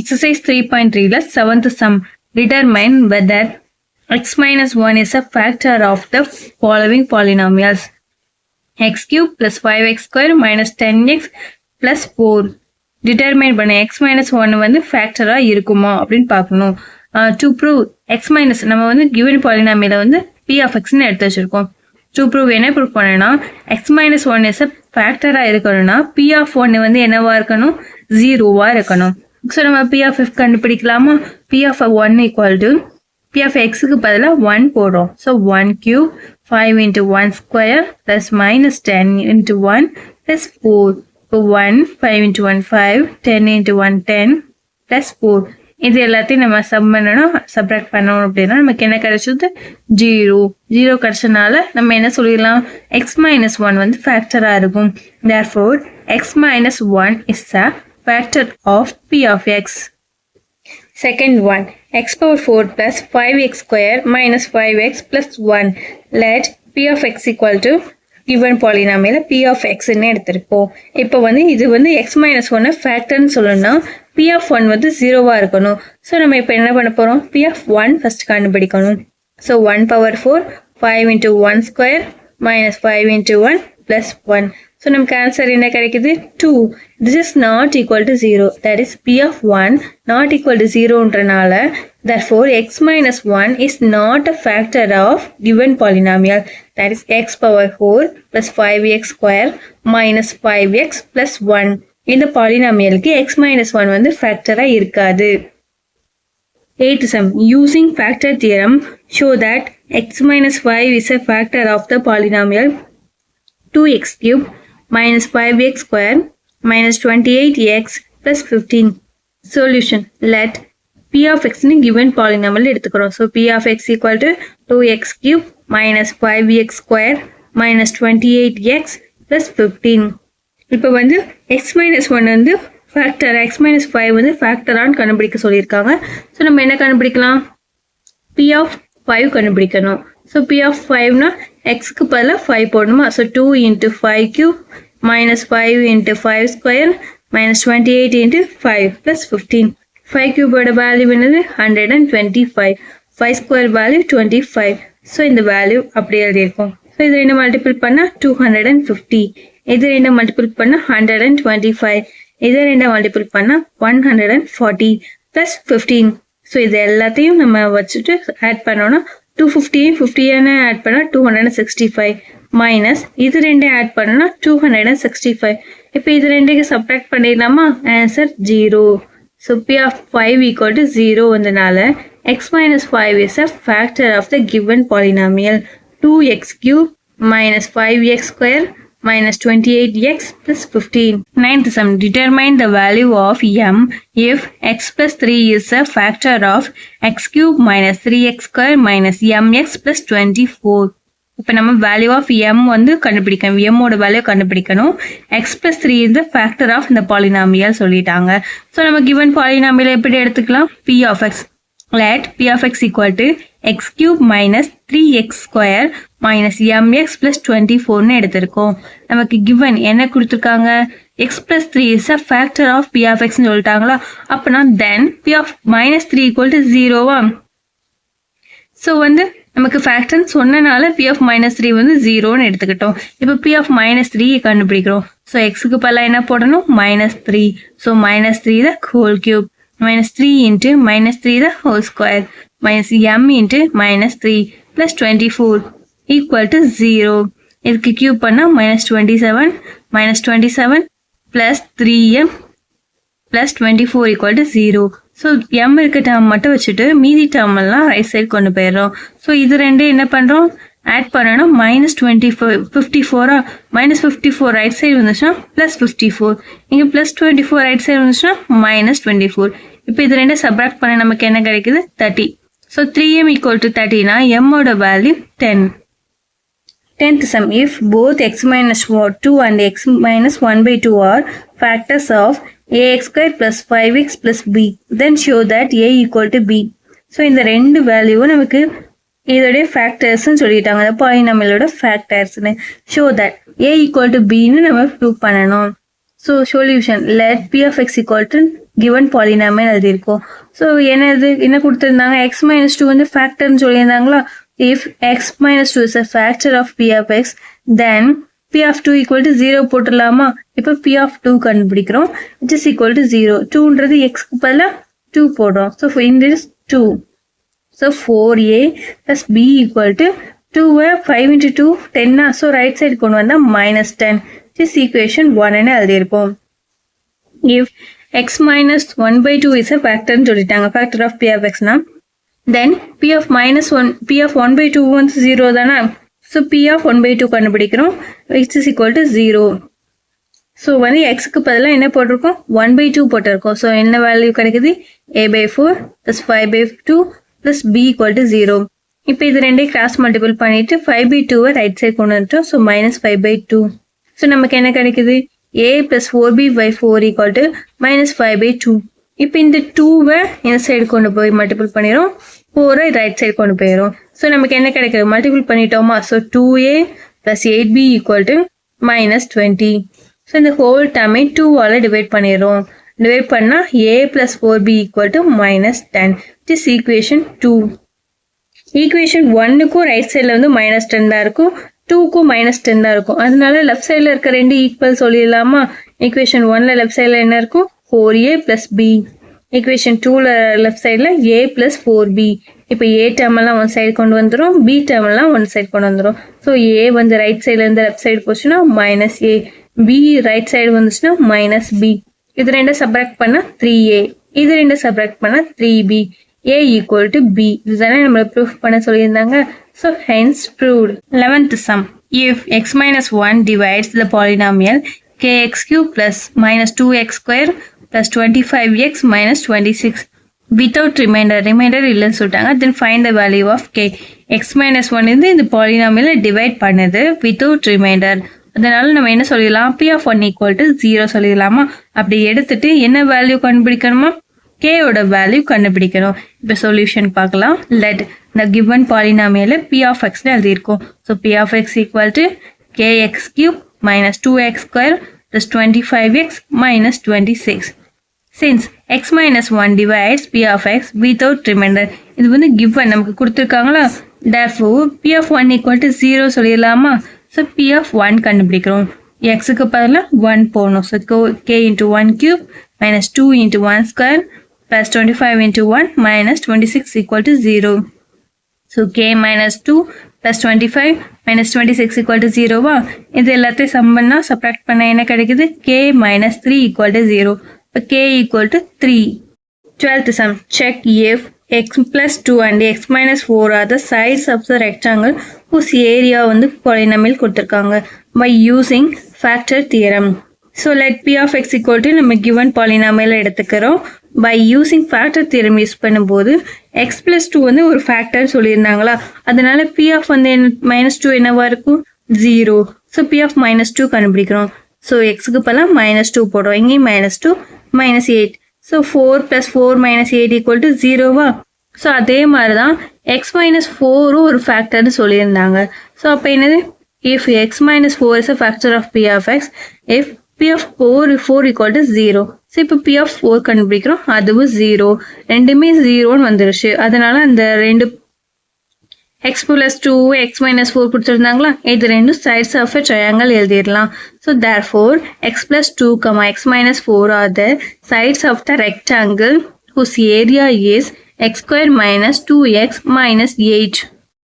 Exercise 3.3 la 7th sum. Determine whether x minus 1 is a factor of the following polynomials. X cube plus 5x square minus 10x plus 4. Determine பண்ண x minus 1 வந்து factor-ஆ இருக்குமா அப்படின்னு பார்க்கணும். To prove x minus நம்ம வந்து given polynomial வந்து p of x ன்னு எடுத்து வச்சிருக்கோம். To prove என்ன prove பண்ணனா x minus 1 is a factor-ஆ இருக்கணும்னா p of 1 வந்து என்னவா இருக்கணும் 0-வா இருக்கணும். So நம்ம p of f கண்டுபிடிக்கலாமா p of 1 equal to p of x க்கு பதிலா 1 போடுறோம். So 1 cube 5 into 1 square plus minus 10 into 1 plus 4. So 1 5 into 1 5 10 into 1 10 plus 4. இது எல்லாத்தையும் நம்ம சம் பண்ணணும் சப்ட்ராக்ட் பண்ணணும் அப்படின்னா நமக்கு என்ன கிடைச்சது 0 கிடைச்சனால நம்ம என்ன சொல்லிடலாம் x minus 1 வந்து ஃபேக்டரா இருக்கும். Therefore x minus 1 is a factor of p of x. Second one, x power 4 plus 5x square minus 5x plus 1. Let p of x equal to given polynomial p of x ன்னு எடுத்திருப்போம். இப்போ வந்து இது வந்து x minus 1 ஃபேக்டர்னு சொல்லணும்னா p of 1 வந்து 0-வா இருக்கணும். So நம்ம இப்போ என்ன பண்ண போகிறோம் p of 1 ஃபர்ஸ்ட் கண்டுபிடிக்கணும். So 1 power 4 5 into 1 square minus 5 into 1 plus 1. So நமக்கு ஆன்சர் என்ன கிடைக்குது 2. This is not equal to 0. That is p of 1 not equal to 0ன்றனால therefore x minus 1 is not a factor of given polynomial. That is x power 4 plus 5x square minus 5x plus 1. இந்த polynomialக்கு x minus 1 வந்து factor-ஆ இருக்காது. 8th sum. Using factor theorem show that x minus 5 is a factor of the polynomial 2x cube minus 5x square minus 28x plus 15. Solution. Let p of x in given polynomial எடுத்துக்கிறோம். So p of x equal to 2x cube minus 5x square minus 28x plus 15. இப்போ வந்து x minus 1 வந்து factor x minus 5 வந்து factor ஆன்னு கண்டுபிடிக்க சொல்லியிருக்காங்க. So நம்ம என்ன கண்டுபிடிக்கலாம் p of 5 கண்டுபிடிக்கணும். So p of 5 னா xக்கு பதிலா 5 போடணுமா. So 2 into 5 cube minus 5 into 5 square minus 28 into 5 plus 15. 5 cube ஓட வேல்யூ என்னது 125. 5 square வேல்யூ 25. So இந்த வேல்யூ அப்படியே எழுதியிருக்கோம். So இது ரெண்டு மல்டிபிள் பண்ணா 250. இது ரெண்டு மல்டிபிள் பண்ணா 125. இது ரெண்டு மல்டிபிள் பண்ணா 140 plus 15. So இது எல்லாத்தையும் நம்ம வச்சுட்டு ஆட் பண்ணோம்னா 250 50 ஆட் பண்ணா 265 மைனஸ் இது ரெண்டே ஆட் பண்ணா 265. இப்போ இது ரெண்டுக்கு சப்ட்ராக்ட் பண்ணிடலாமா answer 0. So p of 5 equal to 0 வந்தனால x minus 5 is a factor of the given polynomial 2x cube minus 5x square minus 28x plus 15. 9th sum. Determine the value of m if x plus 3 is a factor of x cube minus 3x square minus mx plus 24. இப்போ நம்ம value of m வந்து கண்டுபிடிக்கணும். m ஓட value கண்டுபிடிக்கணும். x plus 3 is the factor of இந்த polynomial சொல்லிட்டாங்க. So நம்ம given polynomial எப்படி எடுத்துக்கலாம் p of x. Let p of x equal to x cube minus 3x square minus mx plus 24ன்னு எடுத்திருக்கோம். நமக்கு given என்ன கொடுத்துருக்காங்க x plus 3 is a factor of p of xன்னு சொல்லிட்டாங்களா. அப்பனா then p of minus 3 equal to 0வா. So வந்து நமக்கு ஃபேக்டர்னு சொன்னனால p of minus 3 வந்து 0ன்னு எடுத்துக்கிட்டோம். இப்போ p of minus 3 கண்டுபிடிக்கிறோம். ஸோ xக்கு பதிலாக என்ன போடணும் minus 3. So minus 3 the whole cube minus 3 into minus 3 the whole square minus m into minus 3 plus 24 equal to 0. இதுக்கு cube பண்ணா minus 27 plus 3m plus 24 equal to 0. So m இருக்க term மட்டும் வச்சுட்டு மீதி டேர்ம் எல்லாம் ரைட் சைடு கொண்டு போயிடுறோம். So இது ரெண்டு என்ன பண்ணுறோம் ஆட் பண்ணணும் மைனஸ் 54 மைனஸ் 54 ரைட் சைடு வந்துச்சுன்னா ப்ளஸ் 54 இங்கே ப்ளஸ் 24 ரைட் சைடு வந்துச்சுன்னா மைனஸ் 24. இப்போ இது ரெண்டு சப்ராக்ட் பண்ண நமக்கு என்ன கிடைக்குது 30. So 3m equal to 30னா m ஓட value 10. 10th sum. If both x minus 2 and x minus 1/2 are factors of ax square plus 5x plus b, then show that a equal to b. So இந்த ரெண்டு வேல்யூவும் நமக்கு இதோடைய ஃபேக்டர்ஸ்னு சொல்லிட்டாங்க. அந்த பாலினாமியலோட ஃபேக்டர்ஸ்னு show that a equal to b ன்னு நம்ம ப்ரூவ் பண்ணணும். So solution let p of x equal to given polynomial எழுதியிருக்கோம். ஸோ என்ன கொடுத்துருந்தாங்க, x minus 2 வந்து ஃபேக்டர்னு சொல்லியிருந்தாங்களா. if x minus 2 is a factor of p of x then p of 2 equal to 0 போட்டுடலாமா. இப்போ p of 2 கண்டுபிடிக்கிறோம், which is equal to 0. 2ன்றது xக்கு பதிலா 2 போடுறோம். So in this 2. So 4a plus b equal to 2 5 into 2 10. So right side கொண்டு வந்தா minus 10. This equation 1 ன்னு எழுதியிருப்போம். If x minus 1 by 2 is a factor ன்னு சொல்லிட்டாங்க, factor of p of x னா, then p of minus 1, p of 1 by 2 வந்து 0 தானா. So p of 1 by 2 கண்டுபிடிக்கிறோம், which is equal to 0. So வந்து xக்கு பதிலா என்ன போட்டிருக்கோம், 1 by 2 போட்டிருக்கோம். So என்ன வேல்யூ கிடைக்குது, a by 4 plus 5 by 2 plus b equal to 0. இப்போ இது ரெண்டே கிராஸ் மல்டிபிள் பண்ணிட்டு 5 by 2 ரைட் சைட் கொண்டு வந்துட்டோம். So minus 5 by 2. ஸோ நமக்கு என்ன கிடைக்குது, a plus 4b by 4 equal to minus 5 by 2. இப்போ இந்த 2 இந்த சைடு கொண்டு போய் மல்டிபிள் பண்ணிடும், 4 ரைட் சைடு கொண்டு போயிடும். ஸோ நமக்கு என்ன கிடைக்குது, மல்டிபிள் பண்ணிட்டோமா. So 2a plus 8b equal to minus 20. So இந்த ஹோல் டேர்மை 2ஆல் டிவைட் பண்ணிடுறோம். டிவைட் பண்ணா a plus 4b equal to minus 10. This equation 2. Equation 1க்கும் right சைடில் வந்து minus 10 தான் இருக்கும், 2க்கும் minus 10 தான் இருக்கும். அதனால லெஃப்ட் சைடில் இருக்க ரெண்டு ஈக்குவல் சொல்லிடலாமா. ஈக்குவேஷன் 1ல லெஃப்ட் சைடில் என்ன இருக்கும், 4a plus b. ஈக்குவேஷன் 2ல லெஃப்ட் சைடில் a plus 4b. இப்போ a டேர்ம் எல்லாம் ஒன் சைடு கொண்டு வந்துடும், b டேர்ம் எல்லாம் ஒன் சைடு கொண்டு வந்துடும். ஸோ a வந்து ரைட் சைடில் இருந்து லெஃப்ட் சைடு போச்சுன்னா minus a, b right side வந்துச்சுன்னா minus b. இது ரெண்டும் சப்ராக்ட் பண்ணா 3a, இது ரெண்டும் சப்ராக்ட் பண்ணா 3b. a equal to b. இதுதானே நம்மள ப்ரூஃப் பண்ண சொல்லியிருந்தாங்க. So hence proved. 11th sum. If x minus 1 divides the polynomial kx cube plus minus 2x square plus 25x minus 26 without remainder இல்லைன்னு சொல்லிட்டாங்க, then find the value of k. x minus 1 இருந்து இந்த polynomial divide பண்ணுது without remainder. அதனால நம்ம என்ன சொல்லிடலாம், p of 1 equal to 0 சொல்லிடலாமா. அப்படி எடுத்துட்டு என்ன வேல்யூ கண்டுபிடிக்கணுமா, k ஓட வேல்யூ கண்டுபிடிக்கணும். இப்போ சொல்யூஷன் பார்க்கலாம். let the given polynomial p of x னு எழுதியிருக்கோம். So p of x equal to kx cube minus 2x square plus 25x minus 26. Since x minus 1 divides p of x without remainder, இது வந்து given நமக்கு கொடுத்துருக்காங்களா. therefore p of 1 equal to 0 சொல்லிடலாமா. So p of 1 கண்டுபிடிக்கிறோம். xக்கு பதிலாக 1 போடணும். So k into 1 cube minus 2 into 1 square plus 25 into 1 minus 26 equal to 0. So k minus 2 plus 25 minus 26 equal to 0 வா. இது எல்லாத்தையும் சம் பண்ணா சப்ராக்ட் பண்ண என்ன கிடைக்குது, k minus 3 equal to 0. இப்போ k equal to 3. 12th sum. Check if x plus 2 and x minus 4 are the sides of the rectangle whose area வந்து polynomial கொடுத்திருக்காங்க by using factor theorem. So let p of x equal to நம்ம given polynomial எடுத்துக்கிறோம். by using factor theorem use பண்ணும்போது x plus 2 வந்து ஒரு factor சொல்லியிருந்தாங்களா. அதனால p of வந்து minus 2 என்னவா இருக்கும், 0. ஸோ p of minus 2 கண்டுபிடிக்கிறோம். ஸோ xக்கு பதிலா minus 2 போடுறோம், இங்கேயும் minus 2 minus 8. So 4 plus 4 minus 8 equal to 0 வா. ஸோ அதே மாதிரி தான் x minus 4 ஒரு ஃபேக்டர்னு சொல்லியிருந்தாங்க. ஸோ அப்போ என்னது, if x minus 4 is a factor of p of x, if p of 4 equal to 0. So இப்போ p of 4 கண்டுபிடிக்கிறோம், அதுவும் 0. ரெண்டுமே 0ன்னு வந்துருச்சு. அதனால அந்த ரெண்டு x plus 2 x minus 4 கொடுத்துருந்தாங்களா, இது ரெண்டும் sides of a triangle எழுதிடலாம். So therefore x plus 2, x minus 4 are the sides of the rectangle whose area is x square minus 2x minus 8.